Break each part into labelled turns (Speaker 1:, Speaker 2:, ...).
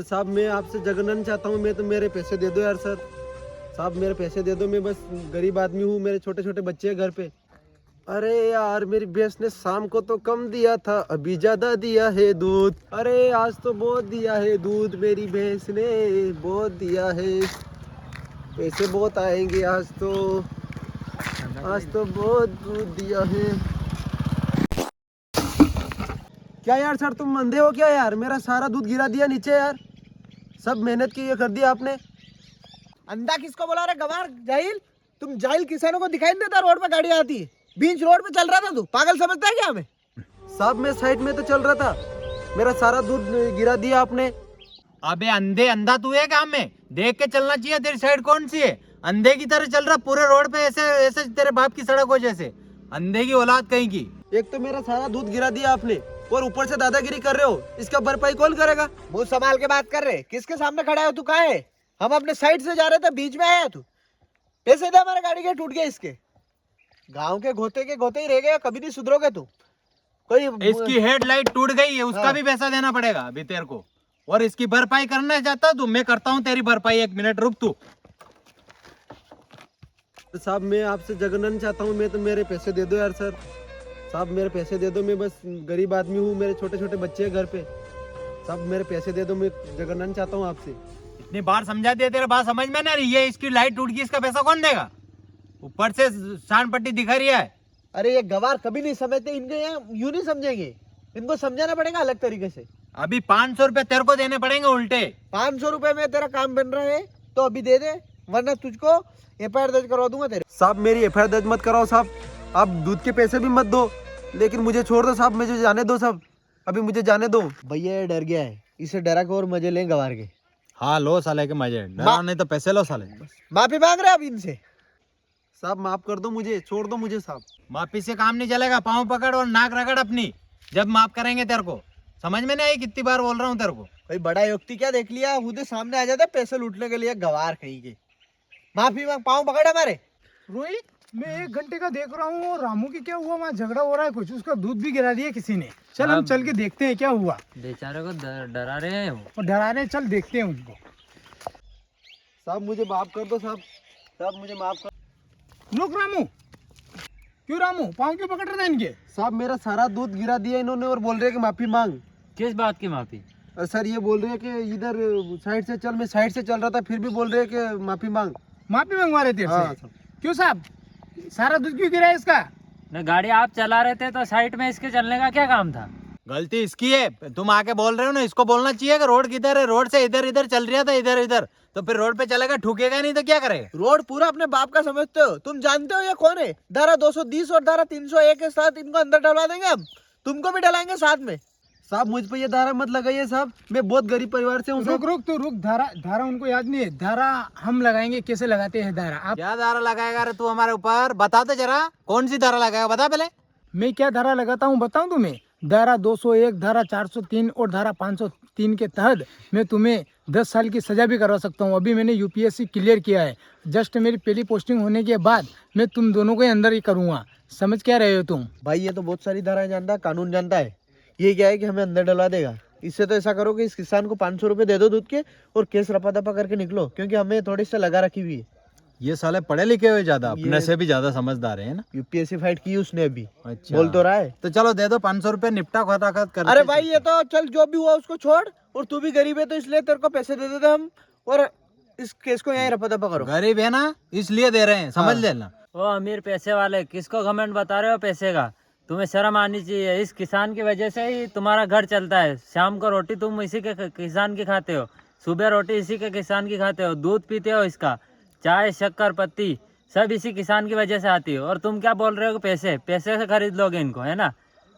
Speaker 1: साहब मैं आपसे जगनन चाहता हूँ, मैं तो मेरे पैसे दे दो यार सर। साहब मेरे पैसे दे दो, मैं बस गरीब आदमी हूँ, मेरे छोटे छोटे बच्चे हैं घर पे। अरे यार मेरी भैंस ने शाम को तो कम दिया था, अभी ज्यादा दिया है दूध। अरे आज तो बहुत दिया है दूध, मेरी भैंस ने बहुत दिया है। पैसे बहुत आएंगे आज तो बहुत दूध दिया है। क्या यार सर तुम अंधे हो क्या यार? मेरा सारा दूध गिरा दिया नीचे यार। सब मेहनत की ये कर दिया आपने।
Speaker 2: अंधा किसको बोला रे गवार जाहिल? तुम जाहिल किसानों को दिखाई नहीं देता रोड पे गाड़ी आती है? बीच रोड पे चल रहा था तू, पागल समझता है क्या हमें?
Speaker 1: साहब मैं साइड में तो चल रहा था, मेरा सारा दूध गिरा दिया आपने।
Speaker 3: अबे अंधे, अंधा तू है काम में? देख के चलना चाहिए, तेरी साइड कौन सी है? अंधे की तरह चल रहा पूरे रोड पे, ऐसे ऐसे तेरे बाप की सड़क हो जैसे। अंधे की औलाद कहीं की।
Speaker 1: एक तो मेरा सारा दूध गिरा दिया आपने और ऊपर से दादागिरी कर रहे हो, इसका भरपाई कौन करेगा?
Speaker 2: मुंह संभाल के बात कर रहे, किसके सामने खड़ा है तू? कहाँ है? हम अपने साइड से जा रहे थे, बीच में आया तू। पैसे दे, हमारे गाड़ी के टूट गए इसके। गांव के गोते ही रह गए, कभी नहीं सुधरोगे तू। कोई
Speaker 3: इसकी हेडलाइट टूट गई है, उसका
Speaker 2: हाँ।
Speaker 3: भी पैसा देना पड़ेगा अभी तेरे को। और इसकी भरपाई करना चाहता तू? मैं करता हूँ तेरी भरपाई, 1 मिनट रुक तू।
Speaker 1: साहब मैं आपसे जगनन चाहता हूँ, मैं तो मेरे पैसे दे दो यार सर। साहब मेरे पैसे दे दो, मैं बस गरीब आदमी हूँ, मेरे छोटे छोटे बच्चे हैं घर पे। साहब मेरे पैसे दे दो, मैं जगनन चाहता हूँ आपसे।
Speaker 3: इतनी बार समझा दिया, तेरे बात समझ में नहीं आ रही? ये इसकी लाइट टूट गई, इसका पैसा कौन देगा? ऊपर से शान पट्टी दिखा रही है।
Speaker 2: अरे ये गवार कभी नहीं समझते, इनके यहाँ यूं नहीं समझेंगे, इनको समझाना पड़ेगा अलग तरीके से।
Speaker 3: अभी 500 रुपए तेरे को देने पड़ेंगे उल्टे।
Speaker 2: 500 रुपए में तेरा काम बन रहा है तो अभी दे दे, वरना तुझको एफआईआर दर्ज करवा दूंगा तेरे।
Speaker 1: साहब मेरी एफआईआर दर्ज मत कराओ साहब, आप दूध के पैसे भी मत दो, लेकिन मुझे छोड़ दो साहब, मुझे जाने दो साहब, अभी मुझे जाने दो।
Speaker 2: भैया ये डर गया है, इसे डरा के और मजे लें गवार के।
Speaker 3: हाँ लो साले के मजे, डरा नहीं तो पैसे लो साले।
Speaker 2: माफी मांग रहे अब इनसे।
Speaker 1: साहब माफ कर दो मुझे, छोड़ दो मुझे साहब।
Speaker 3: माफी से काम नहीं चलेगा, पाँव पकड़ और नाक रगड़ अपनी, जब माफ करेंगे तेरे को। समझ में नहीं आई? कितनी बार बोल रहा हूँ तेरे को।
Speaker 2: भाई बड़ा युक्ति क्या देख लिया, खुद सामने आ जाता है पैसे लूटने के लिए, गवार कहीं के। माफी मांग, पाँव पकड़ हमारे।
Speaker 4: रोहित, मैं 1 घंटे का देख रहा हूँ और रामू की क्या हुआ? वहाँ झगड़ा हो रहा है कुछ, उसका दूध भी गिरा दिया किसी ने। चल हम चल के देखते हैं क्या हुआ।
Speaker 5: बेचारे को डरा रहे हैं वो।
Speaker 4: और डरा रहे हैं, चल देखते हैं उनको।
Speaker 1: साहब मुझे माफ कर दो साहब, साहब मुझे माफ कर।
Speaker 4: रुक रामू, क्यों रामू पाँव क्यों पकड़ रहे थे इनके?
Speaker 1: साहब मेरा सारा दूध गिरा दिया इन्होंने और बोल रहे हैं कि माफी मांग।
Speaker 5: किस बात की माफी?
Speaker 1: और सर ये बोल रहे हैं कि इधर साइड से चल, मैं साइड से चल रहा था, फिर भी बोल रहे हैं कि माफी मांग।
Speaker 4: माफी मंगवा रहे थे
Speaker 1: हाँ
Speaker 4: इससे? क्यों साहब, सारा दूध क्यों गिरा है इसका?
Speaker 5: न गाड़ी आप चला रहे थे तो साइड में इसके चलने का क्या काम था?
Speaker 3: गलती इसकी है, तुम आके बोल रहे हो ना। इसको बोलना चाहिए कि रोड किधर है, रोड से इधर इधर चल रहा था, इधर इधर, तो फिर रोड पे चलेगा, ठुकेगा नहीं तो क्या करेगा?
Speaker 2: रोड पूरा अपने बाप का समझते हो तुम? जानते हो ये कौन है? धारा 220 और धारा 301 के साथ इनको अंदर डलवा देंगे हम, तुमको भी डलाएंगे साथ में।
Speaker 1: साहब मुझ पे ये धारा मत लगाइए साहब, मैं बहुत गरीब परिवार से हूँ
Speaker 4: रुक
Speaker 1: साहब।
Speaker 4: रुक तो रुक, धारा उनको याद नहीं है। धारा हम लगाएंगे, कैसे लगाते हैं धारा? आप
Speaker 3: क्या धारा लगाएगा रे तू हमारे ऊपर? बता तो जरा, कौन सी धारा लगाएगा, बता पहले।
Speaker 4: मैं क्या धारा लगाता हूँ बताऊँ तुम्हें? धारा 201, धारा 403 और धारा 503 के तहत मैं तुम्हें 10 साल की सजा भी करवा सकता हूँ। अभी मैंने यूपीएससी क्लियर किया है, जस्ट मेरी पहली पोस्टिंग होने के बाद मैं तुम दोनों को ही अंदर ही करूँगा। समझ क्या रहे हो तुम?
Speaker 2: भाई ये तो बहुत सारी धाराएं जानता है, कानून जानता है। ये क्या है कि हमें अंदर डलवा देगा। इससे तो ऐसा करो कि इस किसान को 500 रुपए दे दो दूध के और केस रफा दफा करके निकलो, क्योंकि हमें थोड़ी सी लगा रखी हुई है।
Speaker 3: ये साले पढ़े लिखे हुए ज्यादा, अपने से भी ज्यादा समझदार है ना।
Speaker 2: यूपीएससी फाइट की उसने अभी।
Speaker 3: अच्छा
Speaker 2: बोल तो रहा है।
Speaker 3: तो चलो दे दो 500 रुपए, निपटा खटाखट कर।
Speaker 2: अरे भाई ये तो चल, जो भी हुआ उसको छोड़, और तू भी गरीब है तो इसलिए तेरे को पैसे दे देते हम, और इस केस को यहीं रफा दफा करो।
Speaker 3: गरीब है ना इसलिए दे रहे हैं, समझ
Speaker 2: हाँ।
Speaker 3: लेना।
Speaker 5: ओ अमीर पैसे वाले, किसको घमंड बता रहे हो पैसे का? तुम्हें शर्म आनी चाहिए। इस किसान की वजह से ही तुम्हारा घर चलता है। शाम को रोटी तुम इसी के किसान की खाते हो, सुबह रोटी इसी के किसान की खाते हो, दूध पीते हो इसका, चाय शक्कर पत्ती सब इसी किसान की वजह से आती है। और तुम क्या बोल रहे हो? पैसे पैसे से खरीद लोगे इनको, है ना?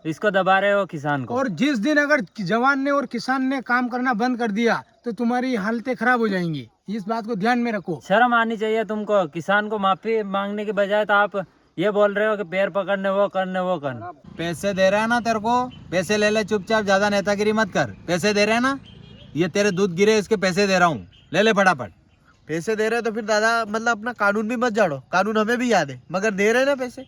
Speaker 5: इसको दबा रहे हो किसान को।
Speaker 4: और जिस दिन अगर जवान ने और किसान ने काम करना बंद कर दिया तो तुम्हारी हालतें खराब हो जाएंगी, इस बात को ध्यान में रखो।
Speaker 5: शर्म आनी चाहिए तुमको। किसान को माफी मांगने के बजाय तो आप ये बोल रहे हो कि पैर पकड़ने वो करने वो करने।
Speaker 3: पैसे दे रहे हैं ना तेरे को, पैसे ले ले चुपचाप, ज्यादा नेतागिरी मत कर। पैसे दे रहे हैं ना, ये तेरे दूध गिरे इसके पैसे दे रहा हूँ, ले ले फटाफट।
Speaker 2: पैसे दे रहे हैं तो फिर दादा मतलब अपना कानून भी मत झाड़ो, कानून हमें भी याद है, मगर दे रहे हैं ना पैसे।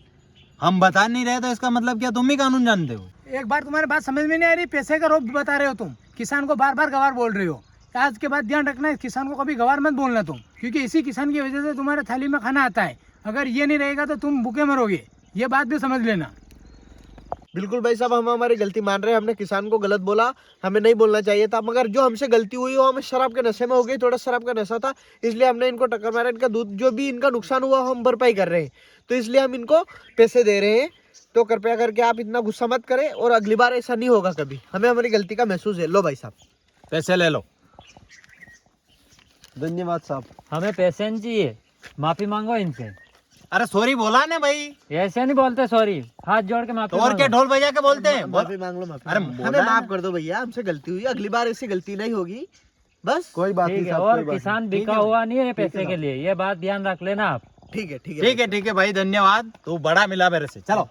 Speaker 3: हम बता नहीं रहे तो इसका मतलब क्या तुम ही कानून जानते हो?
Speaker 4: एक बार तुम्हारी बात समझ में नहीं आ रही, पैसे का रोब बता रहे हो तुम, किसान को बार बार गवार बोल रहे हो। आज के बाद ध्यान रखना, इस किसान को कभी गवार मत बोलना तुम, क्योंकि इसी किसान की वजह से तुम्हारे थाली में खाना आता है। अगर ये नहीं रहेगा तो तुम भूखे मरोगे, ये बात भी समझ लेना।
Speaker 2: बिल्कुल भाई साहब, हम हमारी गलती मान रहे हैं, हमने किसान को गलत बोला, हमें नहीं बोलना चाहिए था। मगर जो हमसे गलती हुई वो हमें शराब के नशे में हो गई, थोड़ा शराब का नशा था, इसलिए हमने इनको टक्कर मारा। इनका दूध जो भी इनका नुकसान हुआ हम भरपाई कर रहे हैं, तो इसलिए हम इनको पैसे दे रहे हैं। तो कृपया करके आप इतना गुस्सा मत करें और अगली बार ऐसा नहीं होगा कभी। हमें हमारी गलती का महसूस है। लो भाई साहब
Speaker 3: पैसे ले लो।
Speaker 1: धन्यवाद साहब।
Speaker 5: हमें पैसे नहीं चाहिए, माफी मांगो इनसे।
Speaker 3: अरे सॉरी बोला ना भाई,
Speaker 5: ऐसे नहीं बोलते सॉरी, हाथ जोड़ के माफी
Speaker 3: तो और क्या
Speaker 5: मांगो।
Speaker 3: ढोल बजा के बोलते हैं?
Speaker 2: माफी मांग लो, माफी
Speaker 3: अरे
Speaker 2: मांग लो।
Speaker 3: बोला
Speaker 2: हमें
Speaker 3: ना।
Speaker 2: माफ कर दो भैया, हमसे गलती हुई, अगली बार ऐसी गलती नहीं होगी। बस
Speaker 1: कोई बात
Speaker 5: ठीक
Speaker 1: नहीं
Speaker 5: है,
Speaker 1: साहब,
Speaker 5: और
Speaker 1: कोई बात
Speaker 5: किसान
Speaker 2: ठीक
Speaker 5: बिका
Speaker 2: है
Speaker 5: हुआ नहीं है
Speaker 2: ठीक है
Speaker 5: पैसे के
Speaker 2: साहब।
Speaker 5: लिए, ये बात ध्यान रख लेना आप।
Speaker 2: ठीक है, ठीक है
Speaker 3: ठीक है भाई, धन्यवाद, तू बड़ा मिला मेरे से। चलो।